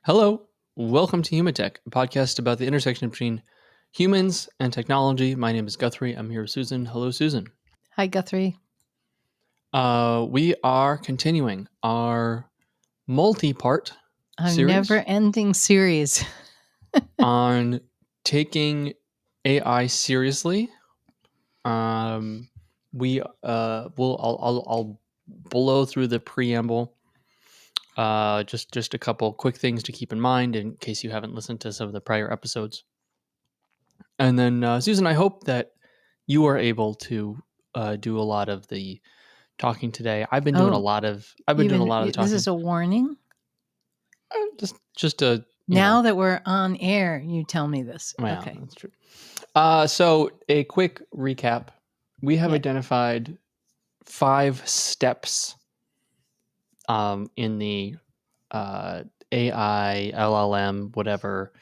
Hello, welcome to Human Tech, a podcast about the intersection between humans and technology. My name is Guthrie. I'm here with Susan. Hello, Susan. Hi, Guthrie. We are continuing our multi-part A series never-ending series. on taking AI seriously. We will. I'll blow through the preamble. Just a couple quick things to keep in mind in case you haven't listened to some of the prior episodes. And then, Susan, I hope that you are able to do a lot of the talking today. I've been doing a lot of. I've been doing a lot of the This talking. is a warning. Just a Now that we're on air, you tell me this. Well, Okay. that's true. So a quick recap: we have identified 5 steps in the AI, LLM, whatever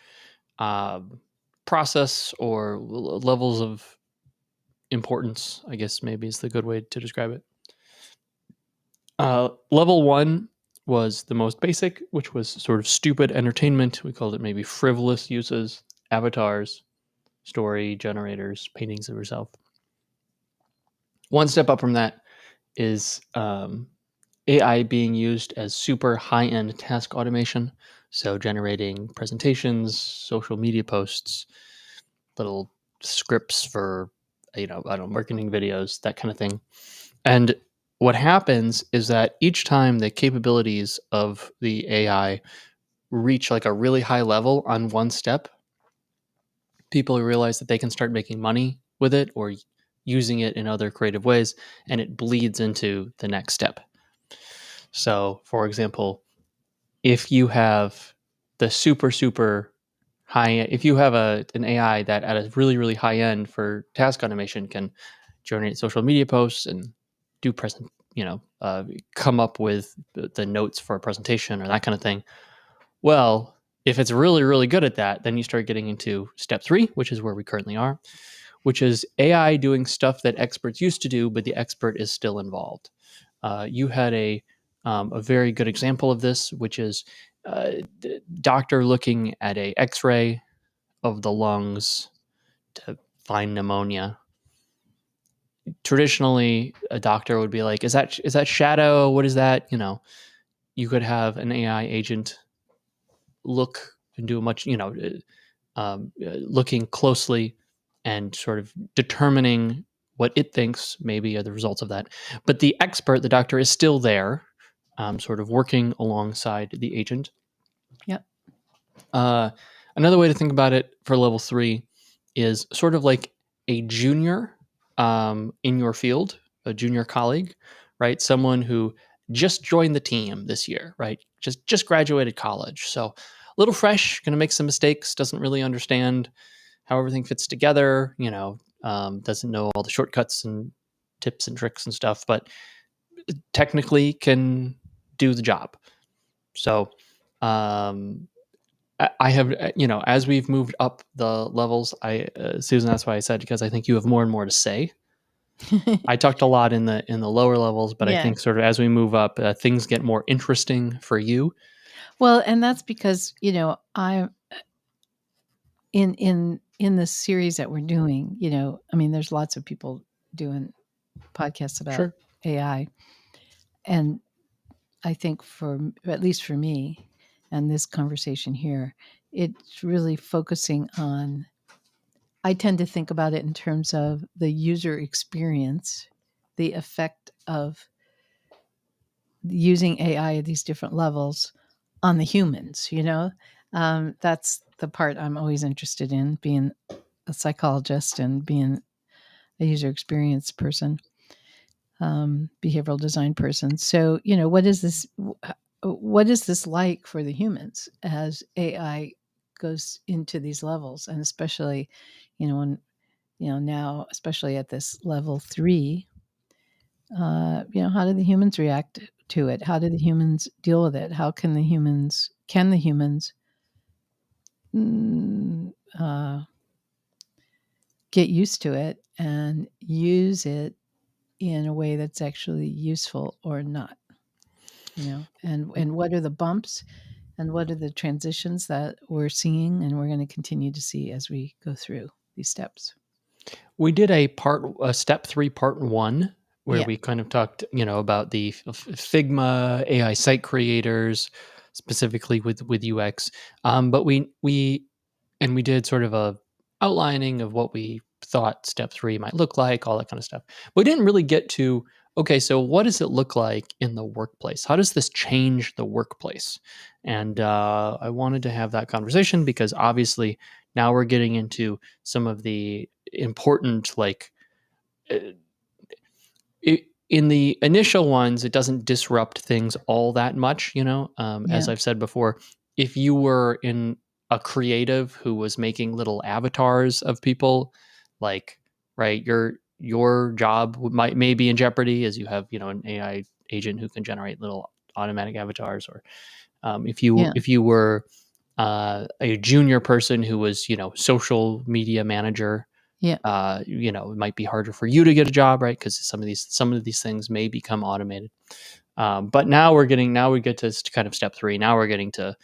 process or levels of importance, I guess maybe is the good way to describe it. Level 1 was the most basic, which was sort of stupid entertainment. We called it maybe frivolous uses, avatars, story generators, paintings of yourself. One step up from that is AI being used as super high-end task automation. So generating presentations, social media posts, little scripts for, marketing videos, that kind of thing. And what happens is that each time the capabilities of the AI reach like a really high level on one step, people realize that they can start making money with it or using it in other creative ways, and it bleeds into the next step. So, for example, if you have the super high, if you have an AI that at a really high end for task automation can generate social media posts and do come up with the notes for a presentation or that kind of thing. Well, if it's really good at that, then you start getting into step 3, which is where we currently are, which is AI doing stuff that experts used to do, but the expert is still involved. You had a very good example of this, which is doctor looking at a X-ray of the lungs to find pneumonia. Traditionally, a doctor would be like, "Is that shadow? What is that?" You could have an AI agent look and do a much, looking closely and sort of determining what it thinks maybe are the results of that. But the expert, the doctor, is still there, sort of working alongside the agent. Yep. Another way to think about it for level 3 is sort of like a junior in your field, a junior colleague, right? Someone who just joined the team this year, right? Just graduated college. So a little fresh, going to make some mistakes, doesn't really understand how everything fits together, doesn't know all the shortcuts and tips and tricks and stuff, but technically can do the job. So I have, as we've moved up the levels, Susan, that's why I said, because I think you have more and more to say. I talked a lot in the lower levels, but I think sort of as we move up, things get more interesting for you. Well, and that's because, I in this series that we're doing, there's lots of people doing podcasts about AI. And I think at least for me and this conversation here, it's really focusing on, I tend to think about it in terms of the user experience, the effect of using AI at these different levels on the humans, that's the part I'm always interested in, being a psychologist and being a user experience person, behavioral design person. So, what is this like for the humans as AI goes into these levels? And especially, when, now, especially at this level 3, how do the humans react to it? How do the humans deal with it? How can the humans get used to it and use it in a way that's actually useful or not? And what are the bumps and what are the transitions that we're seeing and we're going to continue to see as we go through these steps. We did a step 3, part 1, where Yeah. we kind of talked, about the Figma AI site creators, specifically with UX. But we did sort of a outlining of what we thought step 3 might look like, all that kind of stuff. But we didn't really get to, okay, so what does it look like in the workplace? How does this change the workplace? And I wanted to have that conversation because obviously now we're getting into some of the important, like, in the initial ones, it doesn't disrupt things all that much, as I've said before. If you were in a creative who was making little avatars of people, like, right, your job may be in jeopardy, as you have, an AI agent who can generate little automatic avatars. Or if you were a junior person who was, social media manager, it might be harder for you to get a job, right? Because some of these things may become automated. But now we get to kind of step 3. Now we're getting to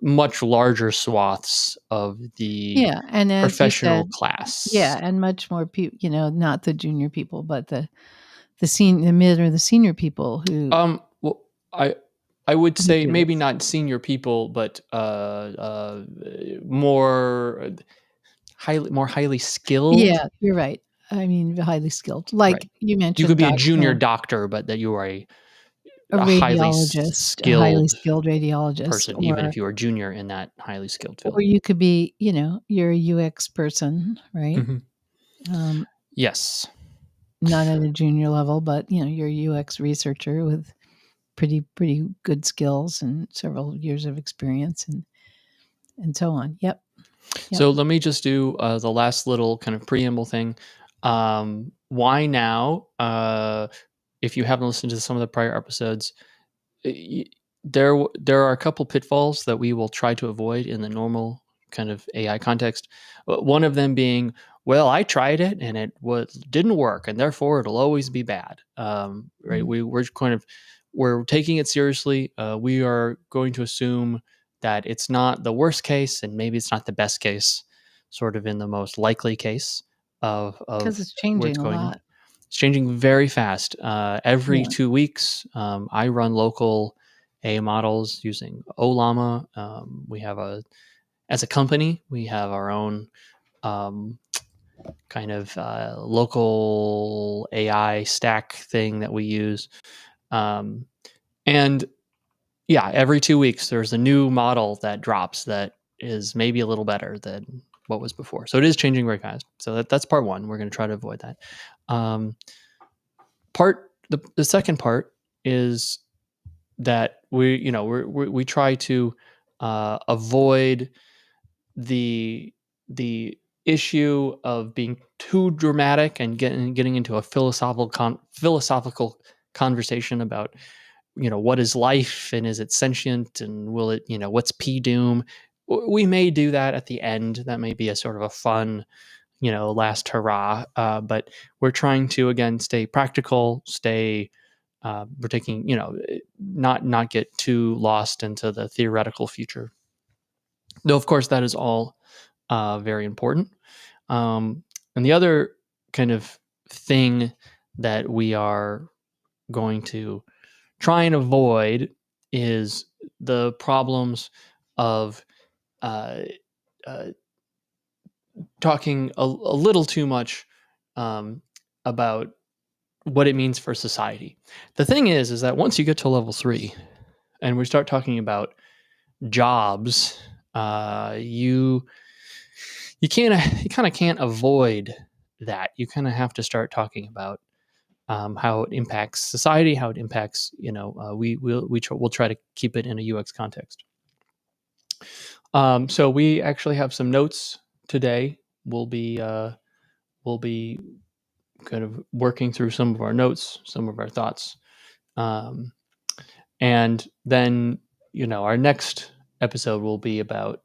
much larger swaths of the And as you professional said, class. and much more people, not the junior people, but the mid or the senior people who. Well, I would say maybe not senior people, but more highly skilled. Yeah, you're right. I mean, highly skilled. Like you mentioned, you could be a junior doctor, but that you are a highly radiologist, a highly skilled radiologist person, even if you are junior in that highly skilled field. Or you could be, you're a UX person, right? Mm-hmm. Yes. Not at a junior level, but you're a UX researcher with pretty good skills and several years of experience and so on. Yep. So let me just do the last little kind of preamble thing. Why now? If you haven't listened to some of the prior episodes, there are a couple pitfalls that we will try to avoid in the normal kind of AI context. One of them being, well, I tried it and it didn't work, and therefore it'll always be bad. Right? Mm-hmm. We're taking it seriously. We are going to assume that it's not the worst case, and maybe it's not the best case, sort of in the most likely case of because it's where changing it's a going. lot. It's changing very fast. Every 2 weeks, I run local AI models using Olama. As a company, we have our own kind of local AI stack thing that we use. And yeah, every 2 weeks, there's a new model that drops that is maybe a little better than what was before. So it is changing very fast. So that's part 1. We're going to try to avoid that. The second part is that we try to avoid the issue of being too dramatic and getting into a philosophical conversation about what is life and is it sentient and will it what's p doom. We may do that at the end. That may be a sort of a fun last hurrah. But we're trying to, again, stay practical, we're taking, not get too lost into the theoretical future. Though, of course, that is all very important. And the other kind of thing that we are going to try and avoid is the problems of uh, talking a little too much about what it means for society. The thing is that once you get to level 3 and we start talking about jobs, you kind of can't avoid that. You kind of have to start talking about how it impacts society, how it impacts, we'll try to keep it in a UX context. So we actually have some notes today. We'll be kind of working through some of our notes, some of our thoughts. And then, our next episode will be about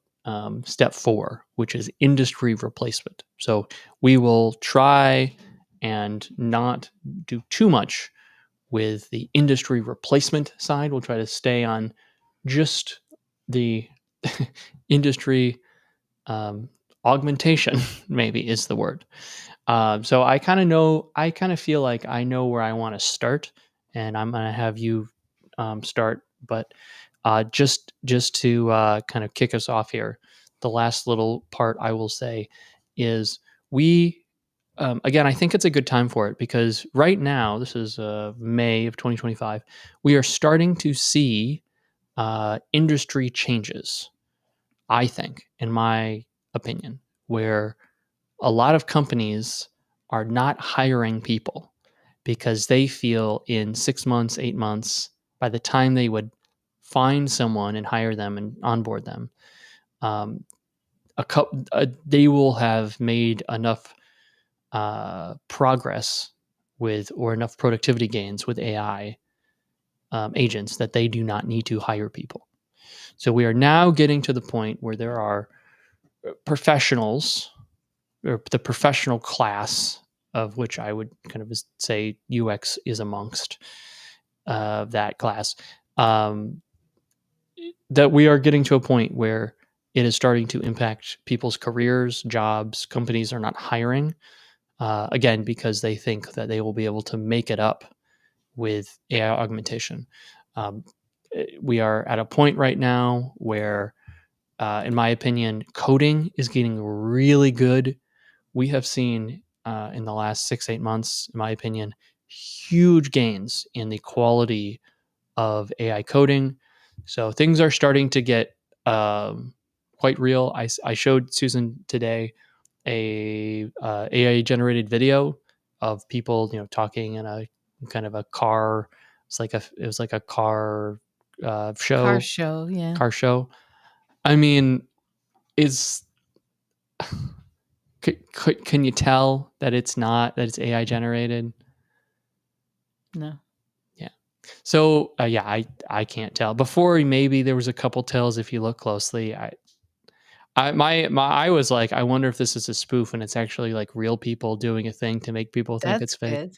step 4, which is industry replacement. So we will try and not do too much with the industry replacement side. We'll try to stay on just the industry augmentation maybe is the word. So I kind of feel like I know where I want to start, and I'm going to have you start. But just to kind of kick us off here, the last little part I will say is we again, I think it's a good time for it because right now, this is May of 2025, we are starting to see industry changes, I think, in my opinion, where a lot of companies are not hiring people because they feel in 6 months, 8 months, by the time they would find someone and hire them and onboard them, um, they will have made enough progress with or enough productivity gains with AI agents that they do not need to hire people. So we are now getting to the point where there are professionals or the professional class of which I would kind of say UX is amongst that class, that we are getting to a point where it is starting to impact people's careers, jobs. Companies are not hiring, again, because they think that they will be able to make it up with AI augmentation. Um, we are at a point right now where, in my opinion, coding is getting really good. We have seen in the last 6, 8 months, in my opinion, huge gains in the quality of AI coding. So things are starting to get quite real. I showed Susan today a AI generated video of people, talking in a kind of a car. It was like a car Car show, show, yeah. car show. I mean, is can you tell that it's AI generated? No. Yeah. So yeah, I can't tell. Before maybe there was a couple tells if you look closely. I was like, I wonder if this is a spoof and it's actually like real people doing a thing to make people think it's That's fake, good.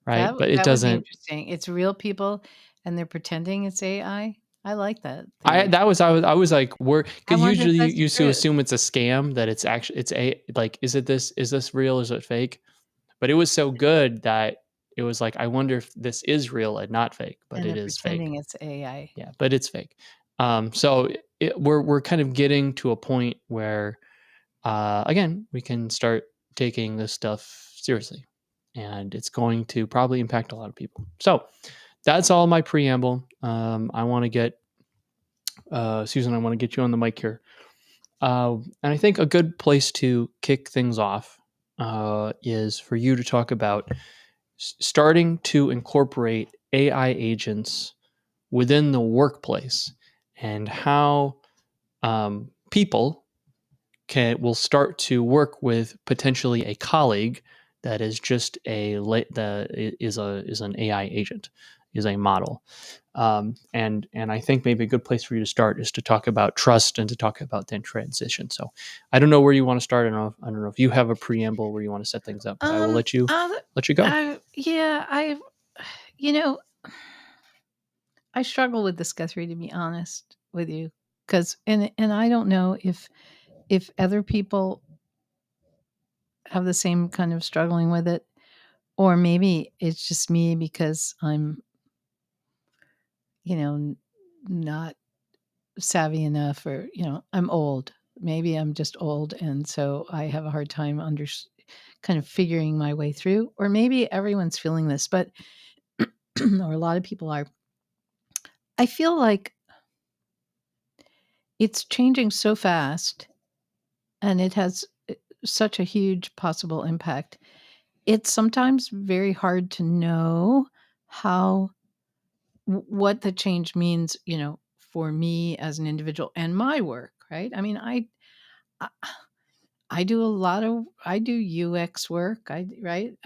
right? That But it that would be doesn't. interesting. It's real people and they're pretending it's AI. I like that I theory. that was I was like, we're I because wonder if usually you that's used to true. assume it's a scam, that it's actually it's a like is this real, is it fake? But it was so good that it was like, I wonder if this is real and not fake, but And it they're is fake. pretending it's AI. Yeah, but it's fake. So we're kind of getting to a point where again, we can start taking this stuff seriously, and it's going to probably impact a lot of people. So that's all my preamble. I want to get Susan. I want to get you on the mic here, and I think a good place to kick things off is for you to talk about starting to incorporate AI agents within the workplace and how people will start to work with potentially a colleague that is just that is an AI agent, is a model, and I think maybe a good place for you to start is to talk about trust and to talk about then transition. So I don't know where you want to start. I don't know if you have a preamble where you want to set things up, but I will Um, let you go. yeah, you know, I struggle with this, Guthrie, to be honest with you, because and I don't know if other people have the same kind of struggling with it, or maybe it's just me because I'm, not savvy enough, or I'm old. Maybe I'm just old, and so I have a hard time kind of figuring my way through. Or maybe everyone's feeling this, but or a lot of people are. I feel like it's changing so fast, and it has such a huge possible impact. It's sometimes very hard to know how what the change means, for me as an individual and my work, right? I mean, I I do a lot of I do UX work. Right?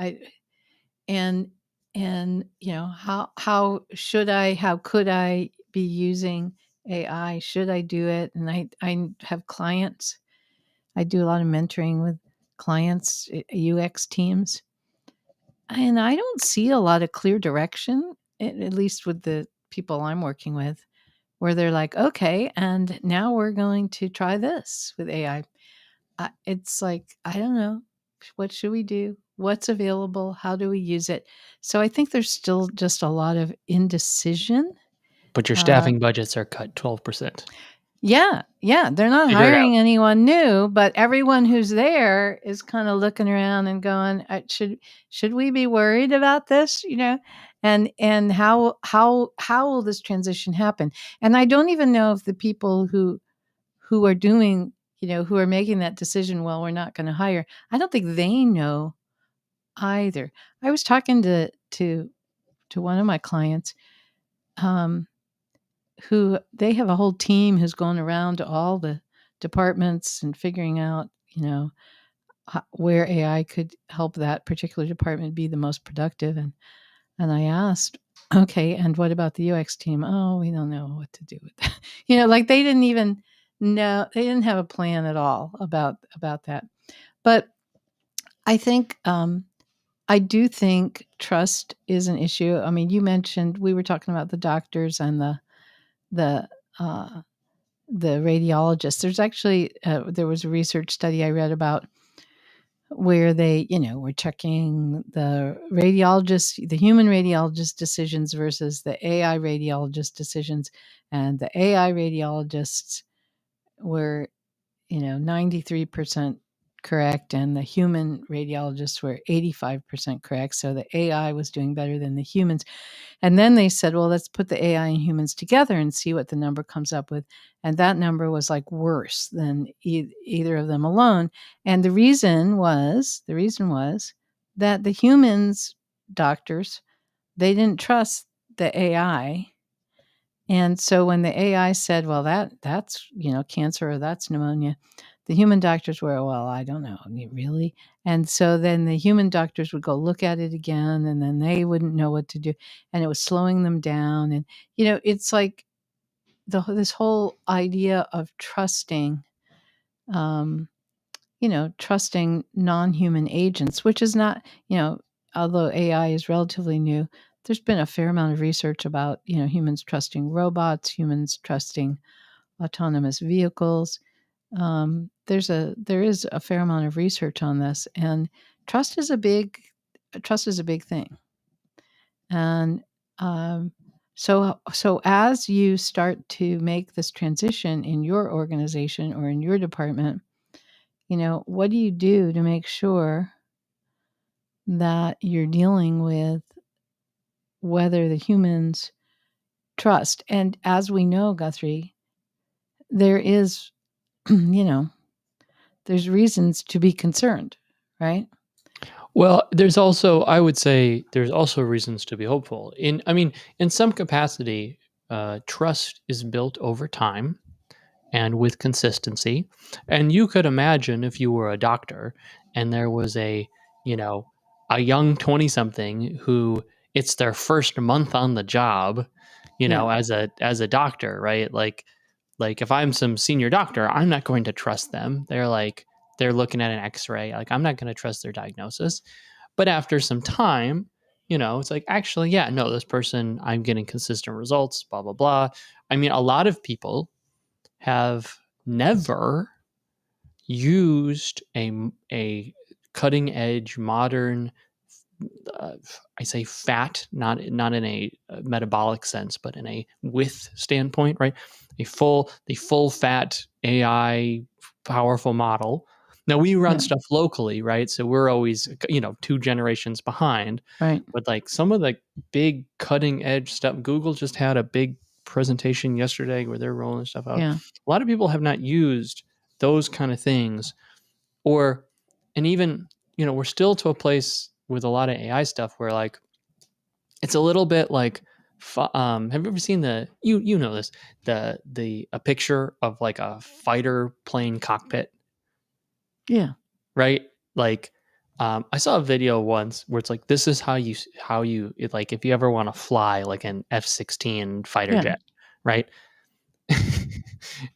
And how could I be using AI? Should I do it? And I have clients. I do a lot of mentoring with clients, UX teams, and I don't see a lot of clear direction, at least with the people I'm working with. where they're like, okay, and now we're going to try this with AI. It's like, I don't know. What should we do? What's available? How do we use it? So I think there's still just a lot of indecision. But your staffing budgets are cut 12%. Yeah, yeah. They're not Figure it out. hiring anyone new, but everyone who's there is kind of looking around and going, should we be worried about this? And how will this transition happen? And I don't even know if the people who are doing, who are making that decision, well, we're not going to hire. I don't think they know either. I was talking to one of my clients, who they have a whole team who's going around to all the departments and figuring out, where AI could help that particular department be the most productive. And I asked, okay, and what about the UX team? Oh, we don't know what to do with that. Like they didn't even know, they didn't have a plan at all about that. But I think, I do think trust is an issue. I mean, you mentioned, we were talking about the doctors and the uh, radiologists. There's actually there was a research study I read about where they, were checking the human radiologist decisions versus the AI radiologist decisions, and the AI radiologists were, 93% correct, and the human radiologists were 85% correct. So the AI was doing better than the humans. And then they said, well, let's put the AI and humans together and see what the number comes up with. And that number was like worse than either of them alone. And the reason was that the humans doctors, they didn't trust the AI. And so when the AI said, well, that's, cancer, or that's pneumonia, the human doctors were, well, I don't know, really? And so then the human doctors would go look at it again, and then they wouldn't know what to do. And it was slowing them down. And, it's like this whole idea of trusting, trusting non-human agents, which is not, although AI is relatively new, there's been a fair amount of research about, humans trusting robots, humans trusting autonomous vehicles. There is a fair amount of research on this, and trust is a big thing. And so as you start to make this transition in your organization or in your department, what do you do to make sure that you're dealing with whether the humans trust? And as we know, Guthrie, there is, there's reasons to be concerned, right? Well, I would say there's also reasons to be hopeful. In some capacity, trust is built over time and with consistency. And you could imagine if you were a doctor and there was you know, a young 20 something who it's their first month on the job, Yeah. as a doctor, right? Like if I'm some senior doctor, I'm not going to trust them. They're looking at an x-ray. Like I'm not going to trust their diagnosis. But after some time, it's like, actually, yeah, no, this person, I'm getting consistent results, blah, blah, blah. I mean, a lot of people have never used a cutting edge modern, I say fat, not in a metabolic sense, but in a width standpoint, right? The full fat AI powerful model. Now we run Yeah. stuff locally, right? So we're always 2 generations behind. Right. But like some of the big cutting edge stuff, Google just had a big presentation yesterday where they're rolling stuff out. Yeah. A lot of people have not used those kind of things, and even we're still to a place with a lot of AI stuff where like it's a little bit like have you ever seen you know this, a picture of like a fighter plane cockpit, Yeah. right? Like I saw a video once where it's like, this is like if you ever want to fly like an F-16 fighter Yeah. jet, right?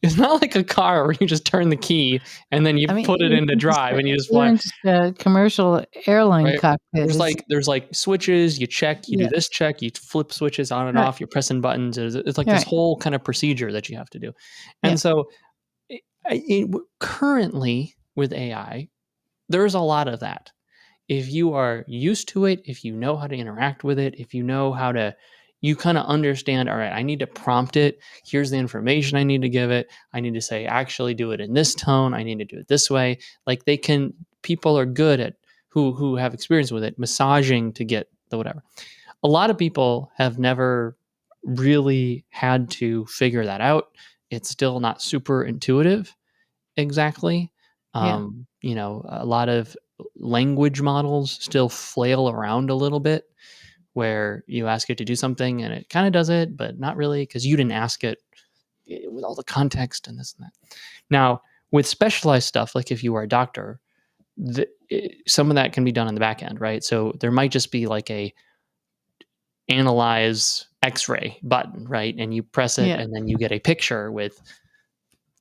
it's not like a car where you just turn the key and then you put it into drive and you just fly. Even just a commercial airline Right. cockpit There's is like switches, you check, you do yeah, this check, you flip switches on and right, off, you're pressing buttons. It's like this right, whole kind of procedure that you have to do. yeah, And so currently with AI, there's a lot of that. If you are used to it, if you know how to interact with it, if you know how to, you kind of understand, all right, I need to prompt it. Here's the information I need to give it. I need to say, actually do it in this tone. I need to do it this way. Like people are good at who have experience with it, massaging to get the whatever. A lot of people have never really had to figure that out. It's still not super intuitive exactly. yeah, A lot of language models still flail around a little bit where you ask it to do something and it kind of does it, but not really because you didn't ask it with all the context and this and that. Now, with specialized stuff, like if you are a doctor, some of that can be done on the back end, right? So there might just be like a analyze x-ray button, right? And you press it yeah, and then you get a picture with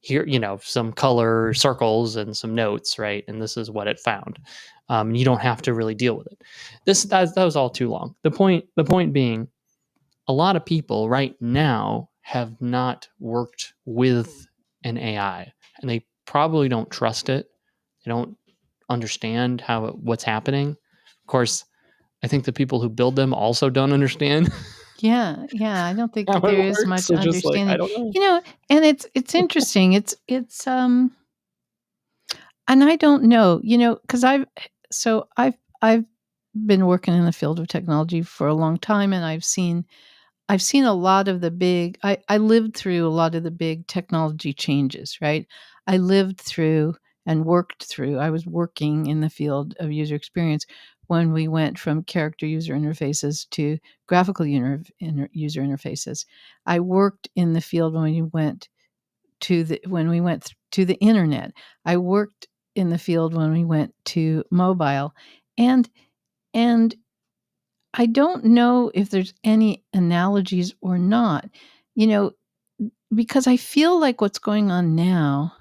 here, some color circles and some notes, right? And this is what it found. You don't have to really deal with it. That was all too long. The point being, a lot of people right now have not worked with an AI, and they probably don't trust it. They don't understand what's happening. Of course, I think the people who build them also don't understand yeah, yeah. I don't think how there it is works. much So just like I understanding, don't know. you know, and it's interesting. It's and I don't know, because I've been working in the field of technology for a long time, and I've seen a lot of the big I lived through a lot of the big technology changes, right? I lived through and worked through I was working in the field of user experience when we went from character user interfaces to graphical user interfaces. I worked in the field when we went to the internet. I worked in the field when we went to mobile. And and I don't know if there's any analogies or not, you know, because I feel like what's going on now,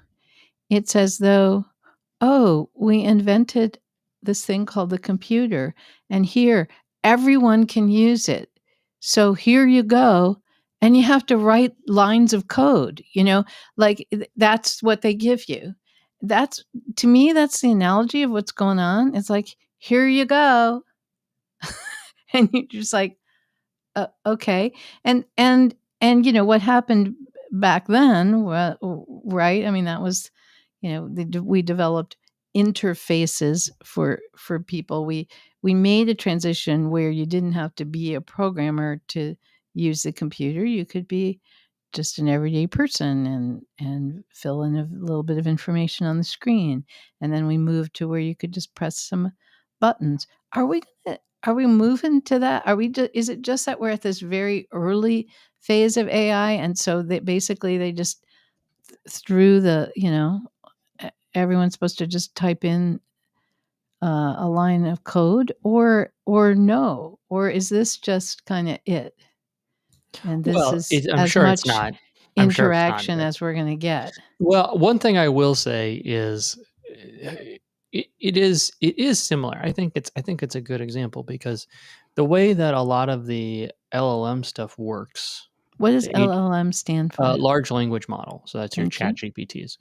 it's as though, oh, we invented this thing called the computer, and here everyone can use it. So here you go. And you have to write lines of code, like that's what they give you. That's to me, that's the analogy of what's going on. It's like, here you go. And you're just like, okay. And what happened back then, right? I mean, that was, we developed interfaces for people. We made a transition where you didn't have to be a programmer to use the computer. You could be just an everyday person and fill in a little bit of information on the screen. And then we moved to where you could just press some buttons. Are we moving to that? Is it just that we're at this very early phase of AI, and so that basically they just through the everyone's supposed to just type in a line of code, or no, or is this just kind of it? And this Well, is I'm as sure it's much not. I'm sure it's not. interaction as we're going to get. Well, one thing I will say is it is similar. I think it's a good example because the way that a lot of the LLM stuff works, What does the LLM stand for? large language model. So that's your Thank chat you. GPTs.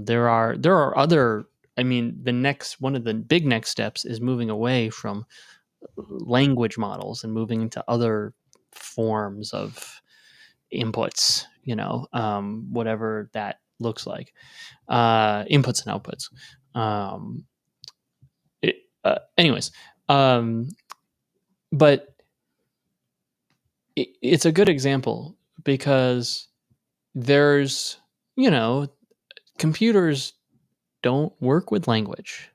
There are other. I mean, one of the big next steps is moving away from language models and moving into other forms of inputs. Whatever that looks like, inputs and outputs. Um, Anyways, um, but it's a good example because there's, computers don't work with language.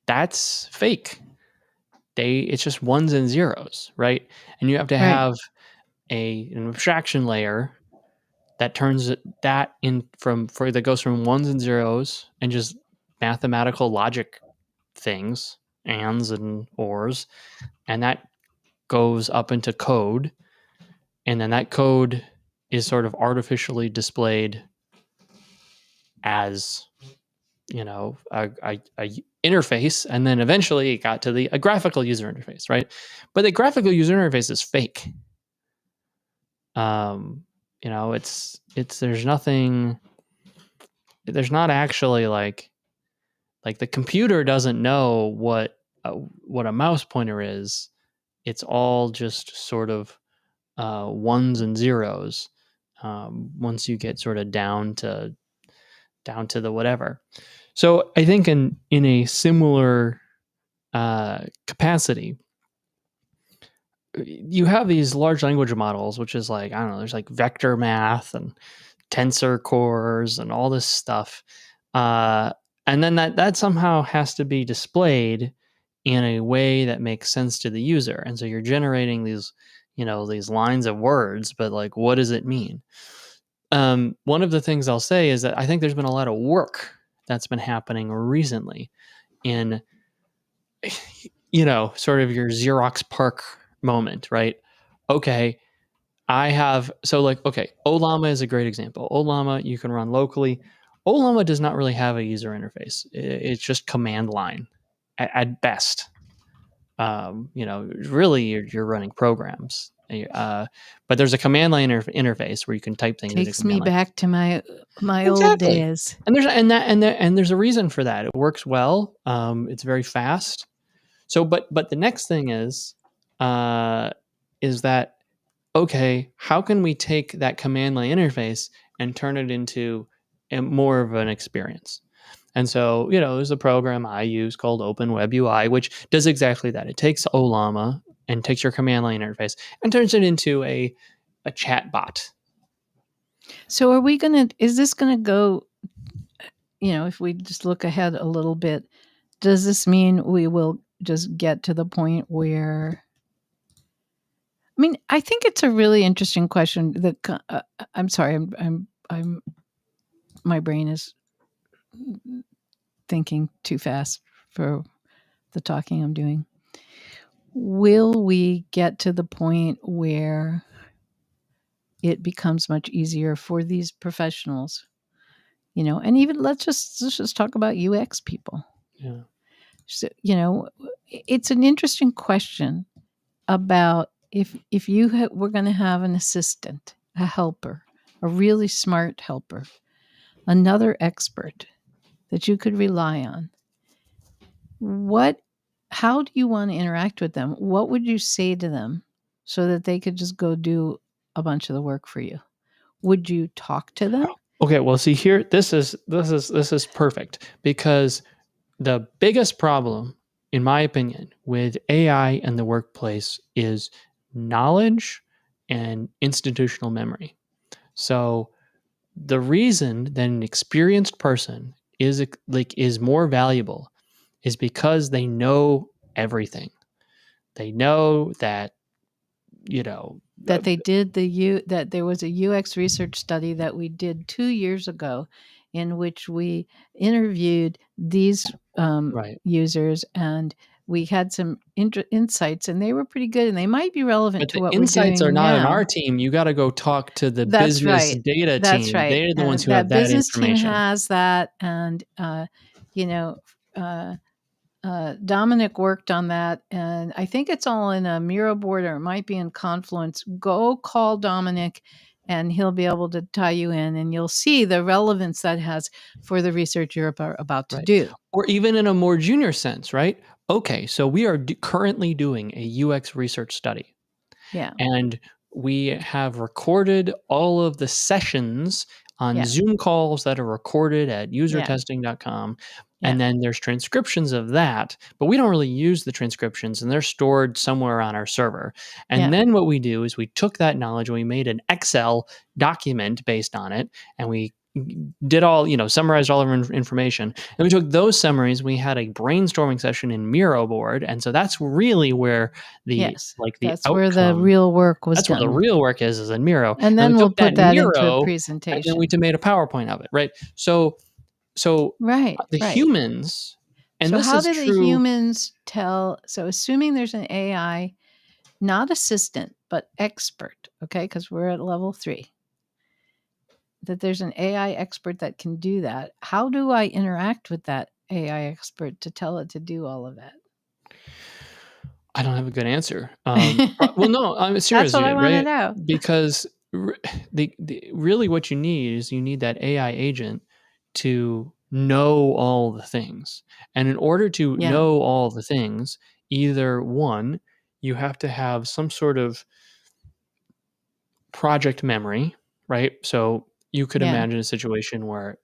That's fake. It's just ones and zeros, right? And you have to Right. have an abstraction layer that turns that in that goes from ones and zeros and just mathematical logic things, ands and ors, and that goes up into code, and then that code is sort of artificially displayed as, a interface, and then eventually it got to a graphical user interface, right? But the graphical user interface is fake. It's there's nothing, there's not actually like the computer doesn't know what a mouse pointer is. It's all just sort of ones and zeros. Once you get sort of down to the whatever. So I think in a similar capacity, you have these large language models, which is like, I don't know, there's like vector math and tensor cores and all this stuff. And then that somehow has to be displayed in a way that makes sense to the user. And so you're generating these lines of words, but like, what does it mean? One of the things I'll say is that I think there's been a lot of work that's been happening recently in, sort of your Xerox PARC moment, right? Okay, Ollama is a great example. Ollama you can run locally. Ollama does not really have a user interface. It's just command line at best. Really you're running programs. But there's a command line interface where you can type things. Takes me back to my exactly. old days. And there's a reason for that. It works well. It's very fast. So, but the next thing is that, okay, how can we take that command line interface and turn it into more of an experience? And so, there's a program I use called OpenWebUI, which does exactly that. It takes Ollama and takes your command line interface and turns it into a chat bot. So is this going to go, if we just look ahead a little bit, does this mean we will just get to the point where, I mean, I think it's a really interesting question. I'm sorry, my brain is thinking too fast for the talking I'm doing. Will we get to the point where it becomes much easier for these professionals, and even let's just talk about UX people. Yeah. So, it's an interesting question about if you were going to have an assistant, a helper, a really smart helper, another expert that you could rely on. How do you want to interact with them? What would you say to them so that they could just go do a bunch of the work for you? Would you talk to them? Okay, well, see here, this is perfect, because the biggest problem, in my opinion, with AI in the workplace is knowledge and institutional memory. So the reason that an experienced person is more valuable is because they know everything. They know that, that they did that there was a UX research study that we did 2 years ago in which we interviewed these right. users, and we had some insights, and they were pretty good, and they might be relevant to what we're doing now. Insights are not on our team. You got to go talk to the business data That's team. right. They're the ones who that have that business information. team has that, and Dominic worked on that, and I think it's all in a Miro board, or it might be in Confluence. Go call Dominic, and he'll be able to tie you in, and you'll see the relevance that has for the research you're about to do. Or even in a more junior sense, right? Okay, so we are currently doing a UX research study. Yeah. And we have recorded all of the sessions on Zoom calls that are recorded at usertesting.com. And then there's transcriptions of that, but we don't really use the transcriptions, and they're stored somewhere on our server. And then what we do is we took that knowledge and we made an Excel document based on it, and we did all, summarized all of our information. And we took those summaries, we had a brainstorming session in Miro board. And so that's really where that's outcome, where the real work was done. That's where the real work is in Miro. And then we'll put that into a presentation. And then we made a PowerPoint of it, right? So the humans, and so this how is do true, the humans tell? So assuming there's an AI, not assistant, but expert, okay, because we're at level 3. that there's an AI expert that can do that. How do I interact with that AI expert to tell it to do all of that? I don't have a good answer. Well, no, I'm That's serious, what I want to right? know. Because really what you need is you need that AI agent to know all the things. And in order to Yeah. know all the things, either one, you have to have some sort of project memory, right? So you could Yeah. imagine a situation where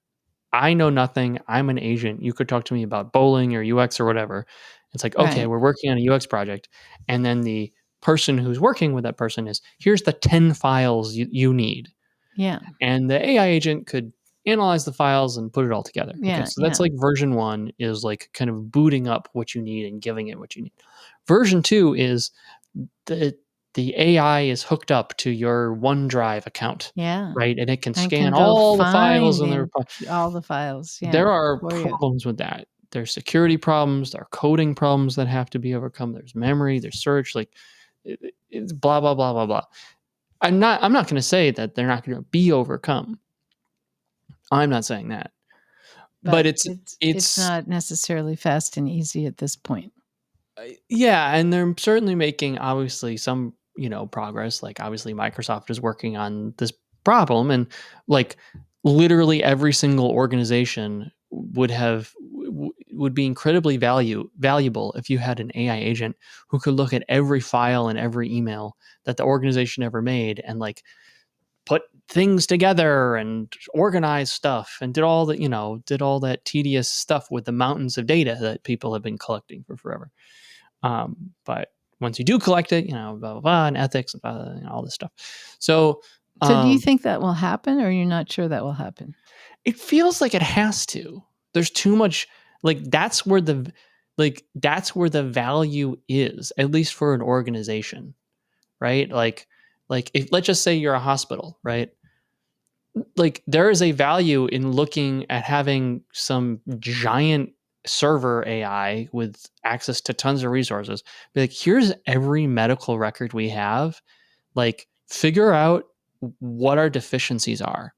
I know nothing. I'm an agent. You could talk to me about bowling or UX or whatever. It's like, okay, Right. we're working on a UX project. And then the person who's working with that person is, here's the 10 files you need. Yeah. And the AI agent could analyze the files and put it all together. Okay, Yeah. so that's Yeah. like version one is like kind of booting up what you need and giving it what you need. Version two is the the AI is hooked up to your OneDrive account, Yeah. right? And it can And scan can go all the files find in the all the files. Yeah. there are For you. problems with that. There's security problems, there are coding problems that have to be overcome. There's memory, there's search, like it's blah blah blah blah blah. I'm not going to say that they're not going to be overcome. I'm not saying that. But But it's it's it's not necessarily fast and easy at this point. yeah, and they're certainly making obviously some, progress. Like obviously Microsoft is working on this problem and like literally every single organization would be incredibly valuable if you had an AI agent who could look at every file and every email that the organization ever made and like put things together and organize stuff and did all that tedious stuff with the mountains of data that people have been collecting for forever. But once you do collect it, blah blah blah, and ethics and all this stuff. So So do you um, think that will happen, or you're not sure that will happen? it feels like it has to. There's too much. Like that's where the value is, at least for an organization, right? Like if let's just say you're a hospital, right? Like there is a value in looking at having some giant server AI with access to tons of resources. Be like, here's every medical record we have. Like, figure out what our deficiencies are,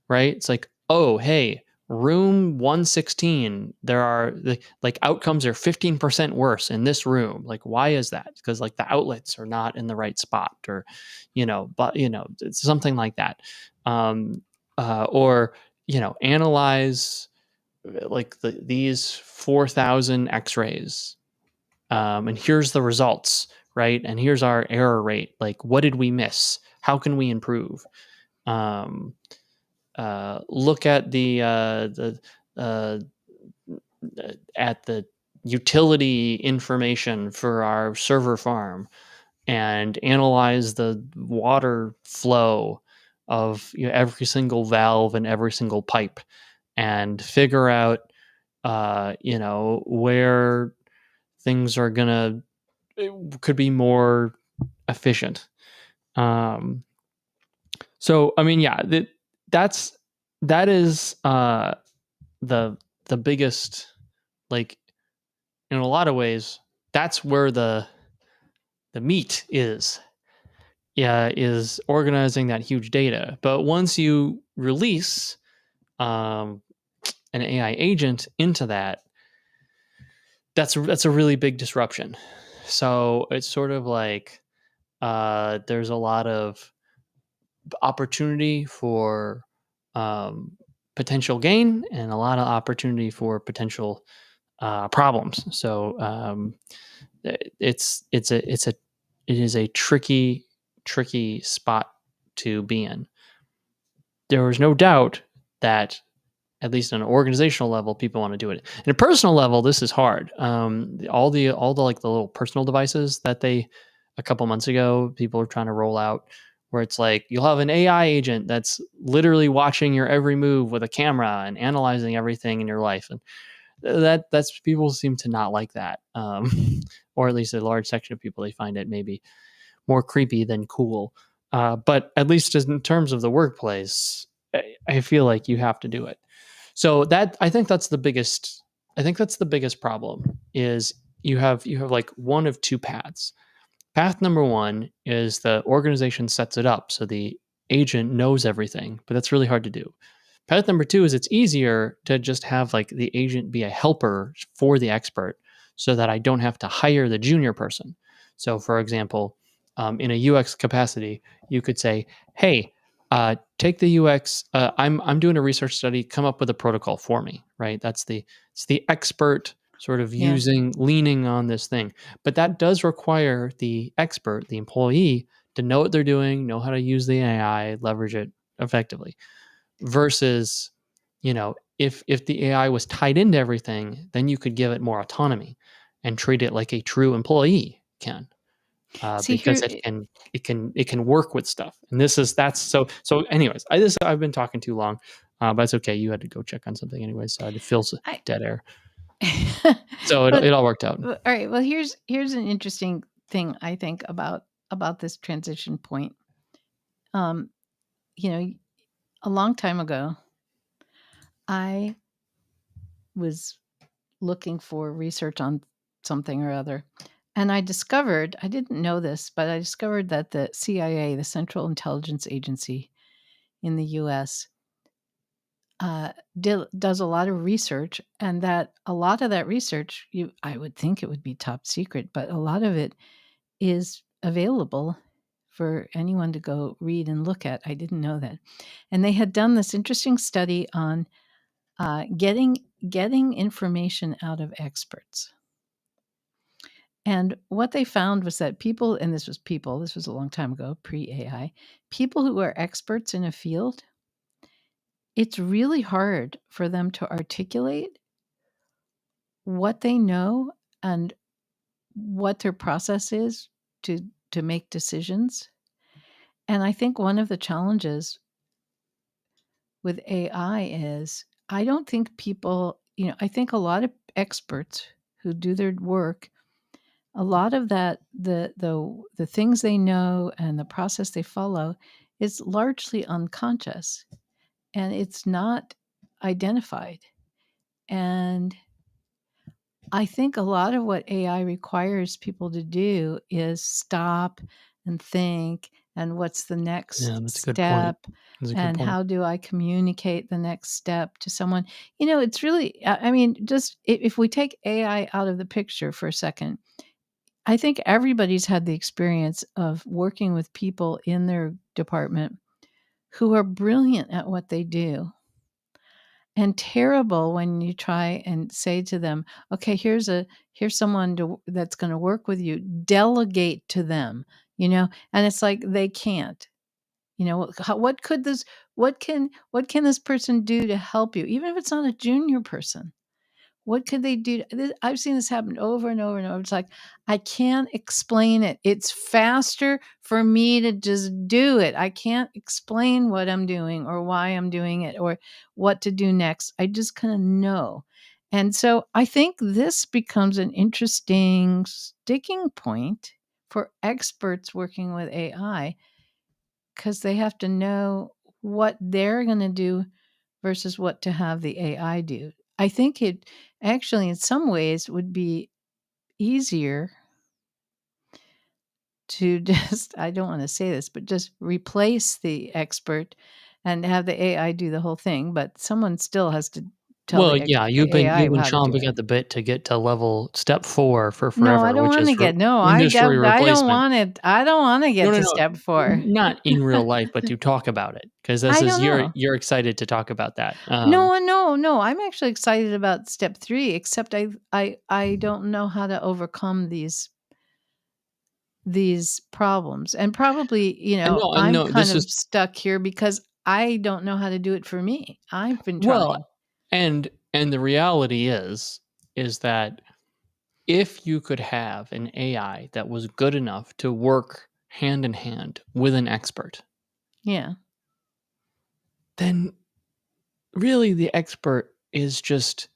right? It's like, oh, hey, room 116, there are like outcomes are 15% worse in this room. Like, why is that? Because like the outlets are not in the right spot, or, it's something like that. Um, or, analyze like these 4,000 x-rays. And here's the results, right? And here's our error rate. Like, what did we miss? How can we improve? Um, look at uh, at the utility information for our server farm and analyze the water flow of every single valve and every single pipe and figure out where things are gonna could be more efficient. um so I mean, yeah, that's that is the biggest, like, in a lot of ways that's where the meat is. Yeah, is organizing that huge data. But once you release um an AI agent into that, that's a really big disruption. So it's sort of like there's a lot of opportunity for um, potential gain and a lot of opportunity for potential problems. So it is a tricky spot to be in. There is no doubt that at least on an organizational level, people want to do it. In a personal level, this is hard. All the like the little personal devices that they a couple months ago people were trying to roll out, where it's like you'll have an AI agent that's literally watching your every move with a camera and analyzing everything in your life, and that's people seem to not like that, or at least a large section of people, they find it maybe more creepy than cool. But at least in terms of the workplace, I feel like you have to do it. So that I think that's the biggest. I think that's the biggest problem is you have like one of two paths. Path number one is the organization sets it up so the agent knows everything, but that's really hard to do. Path number 2 is it's easier to just have like the agent be a helper for the expert so that I don't have to hire the junior person. So, for example, in a UX capacity, you could say, "Hey, take the UX. I'm doing a research study. Come up with a protocol for me." Right? It's the expert sort of Yeah. leaning on this thing, but that does require the expert, the employee, to know what they're doing, know how to use the AI, leverage it effectively. Versus, if the AI was tied into everything, then you could give it more autonomy and treat it like a true employee can, See because here, it can work with stuff. And that's so. Anyways, I've been talking too long, but it's okay. You had to go check on something anyways, so it feels I, dead air. So it but all worked out. all right. Well, here's an interesting thing I think about this transition point. Um, you know, a long time ago, I was looking for research on something or other. And I didn't know this, but I discovered that the CIA, the Central Intelligence Agency in the US, does a lot of research, and that a lot of that research, I would think it would be top secret, but a lot of it is available for anyone to go read and look at. I didn't know that. And they had done this interesting study on getting information out of experts. And what they found was that people, and this was a long time ago, pre AI, people who are experts in a field, it's really hard for them to articulate what they know and what their process is to make decisions. And I think one of the challenges with AI is I don't think people, I think a lot of experts who do their work, a lot of that, the things they know and the process they follow is largely unconscious, and it's not identified. And I think a lot of what AI requires people to do is stop and think, and what's the Yeah, next that's a good point. step, That's a good and point. how do I communicate the next step to someone? It's really, I mean, just if we take AI out of the picture for a second, I think everybody's had the experience of working with people in their department who are brilliant at what they do and terrible when you try and say to them, okay, here's someone that's going to work with you, delegate to them, and it's like they can't. What could this what can this person do to help you, even if it's not a junior person? What could they do? I've seen this happen over and over and over. It's like, I can't explain it. It's faster for me to just do it. I can't explain what I'm doing or why I'm doing it or what to do next. I just kind of know. And so I think this becomes an interesting sticking point for experts working with AI, because they have to know what they're going to do versus what to have the AI do. I think it actually, in some ways, would be easier to just, I don't want to say this, but just replace the expert and have the AI do the whole thing. But someone still has to tell Well, yeah, the AI you've been how to do chomping it. at the bit to get to level step 4 for No, I forever, don't which want is to get, no, industry I don't replacement. want it. I don't want to No, get no, to no, step 4. not in real life, but to talk about it, because this I is don't know. you're excited to talk about that. No, no. I'm actually excited about step 3, except I don't know how to overcome these problems. And probably, And I'm no, kind this is of stuck here because I don't know how to do it for me. I've been well, trying. and the reality is that if you could have an AI that was good enough to work hand in hand with an expert, Yeah. then really the expert is just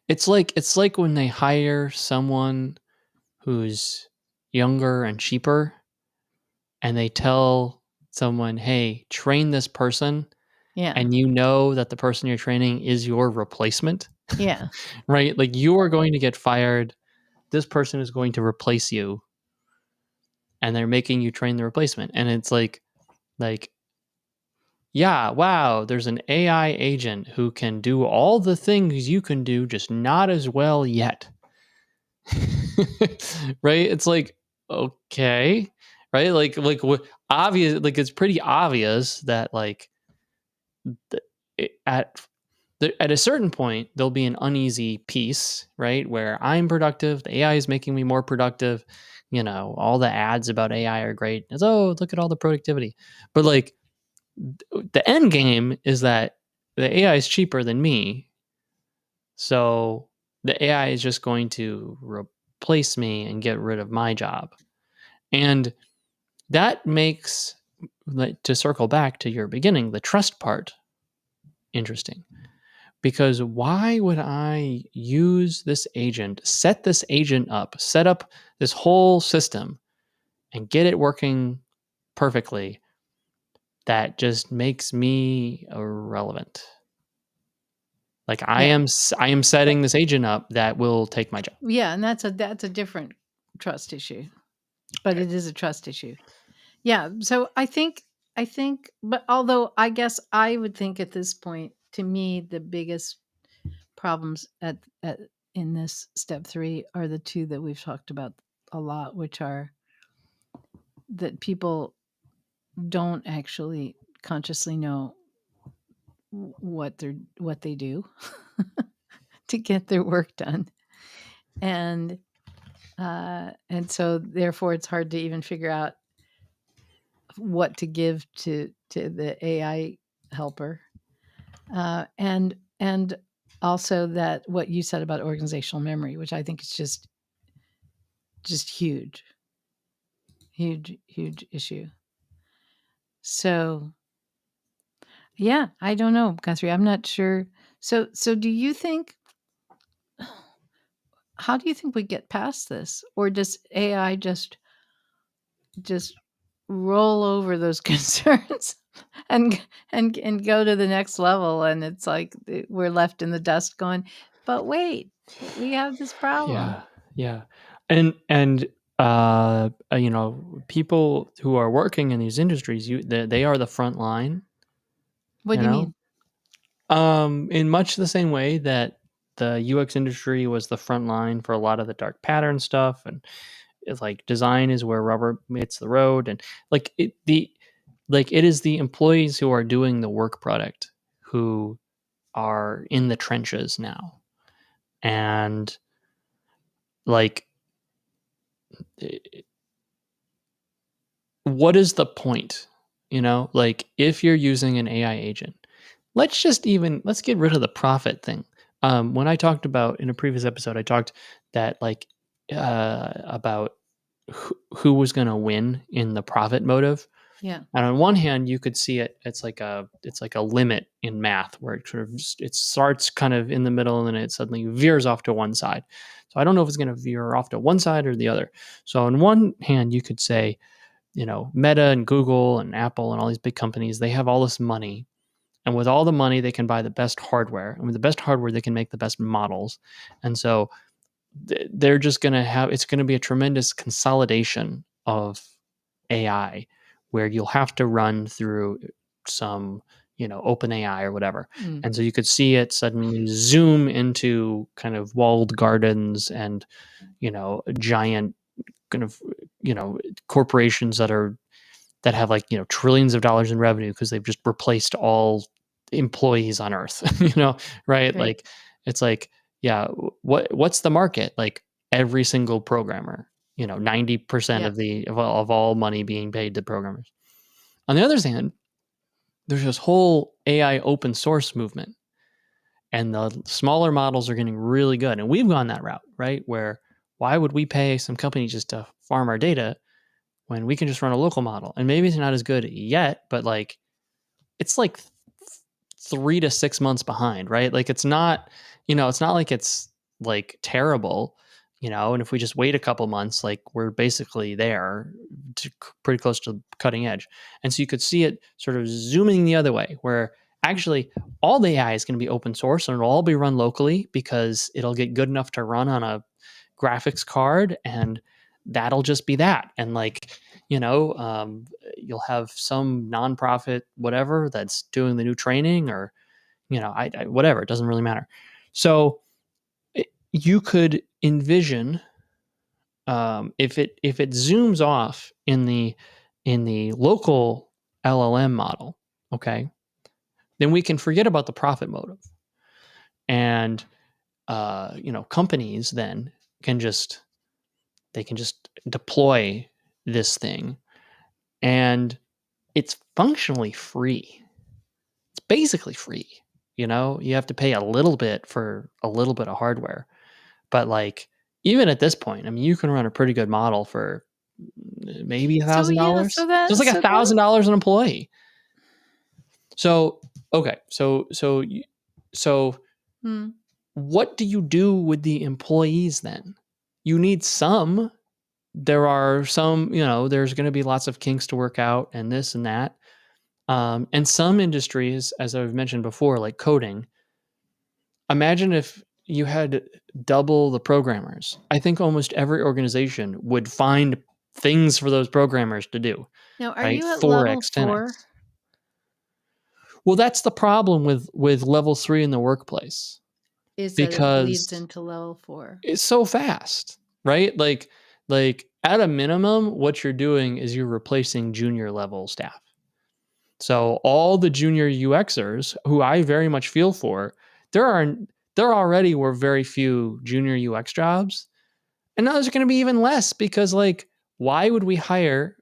it's like when they hire someone who's younger and cheaper and they tell someone, "Hey, train this person," Yeah. and you know that the person you're training is your replacement, Yeah. right? Like you are going to get fired. This person is going to replace you, and they're making you train the replacement. And it's like yeah, wow, there's an AI agent who can do all the things you can do, just not as well yet. Right? It's like, okay, right? Like what obvious, like it's pretty obvious that like at at a certain point there'll be an uneasy piece, right? Where I'm productive, the AI is making me more productive. You know, all the ads about AI are great. It's, oh, look at all the productivity. But like the end game is that the AI is cheaper than me. So the AI is just going to replace me and get rid of my job. And that makes, like, to circle back to your beginning, the trust part interesting. Because why would I use this agent, set this agent up, set up this whole system and get it working perfectly? That just makes me irrelevant. Like Yeah. I am setting this agent up that will take my job. Yeah, and that's a different trust issue. But Okay. it is a trust issue. Yeah, so I think but although I guess I would think at this point, to me, the biggest problems at in this step 3 are the two that we've talked about a lot, which are that people don't actually consciously know what they do to get their work done. And so therefore it's hard to even figure out what to give to the AI helper. And also that what you said about organizational memory, which I think is just huge, huge issue. So yeah, I don't know, Guthrie. I'm not sure. So do you think? How do you think we get past this, or does AI just roll over those concerns and and go to the next level, and it's like we're left in the dust going, but wait, we have this problem. Yeah. Yeah. And you know, people who are working in these industries, they are the front line, What you do you know? mean? In much the same way that the UX industry was the front line for a lot of the dark pattern stuff, and it's like design is where rubber meets the road, and like it is the employees who are doing the work product who are in the trenches now. And like what is the point? You know, like if you're using an AI agent, let's get rid of the profit thing. When I talked about in a previous episode, I talked that like about who was going to win in the profit motive. Yeah. And on one hand, you could see it's like a limit in math where it sort of it starts kind of in the middle and then it suddenly veers off to one side. So I don't know if it's going to veer off to one side or the other. So on one hand, you could say, you know, Meta and Google and Apple and all these big companies, they have all this money. And with all the money, they can buy the best hardware. And with the best hardware, they can make the best models. And so they're just going to have, it's going to be a tremendous consolidation of AI where you'll have to run through some, you know, open AI or whatever. Mm. And so you could see it suddenly zoom into kind of walled gardens and, you know, giant kind of, you know, corporations that have like, you know, trillions of dollars in revenue because they've just replaced all employees on earth, you know, right? Right. Like it's like, yeah, what's the market? Like every single programmer, you know, 90% Yeah. of of all money being paid to programmers. On the other hand, there's this whole AI open source movement, and the smaller models are getting really good. And we've gone that route, right? Where why would we pay some company just to farm our data when we can just run a local model? And maybe it's not as good yet, but like it's like 3 to 6 months behind, right? Like it's not, you know, it's not like it's like terrible, you know. And if we just wait a couple months, like we're basically there, pretty close to cutting edge. And so you could see it sort of zooming the other way, where actually all the AI is going to be open source and it'll all be run locally because it'll get good enough to run on a graphics card, and that'll just be that. And like, You'll have some nonprofit whatever that's doing the new training, or whatever. It doesn't really matter. So you could envision, if it zooms off in the local LLM model, okay, then we can forget about the profit motive, and companies then can just deploy this thing, and it's functionally free. It's basically free. You have to pay a little bit for a little bit of hardware, but like, even at this point, I mean, you can run a pretty good model for maybe So yeah, $1,000. So it's like $1,000 an employee. So okay, so what do you do with the employees then? You need some. There are some, there's going to be lots of kinks to work out, and this and that. And some industries, as I've mentioned before, like coding. Imagine if you had double the programmers. I think almost every organization would find things for those programmers to do. Now, are Right? you at 4x, level 10x. 4? Well, that's the problem with level 3 in the workplace. Is that it bleeds into level 4? It's so fast, right? Like at a minimum, what you're doing is you're replacing junior level staff. So all the junior UXers, who I very much feel for, there already were very few junior UX jobs, and now there's going to be even less, because like, why would we hire?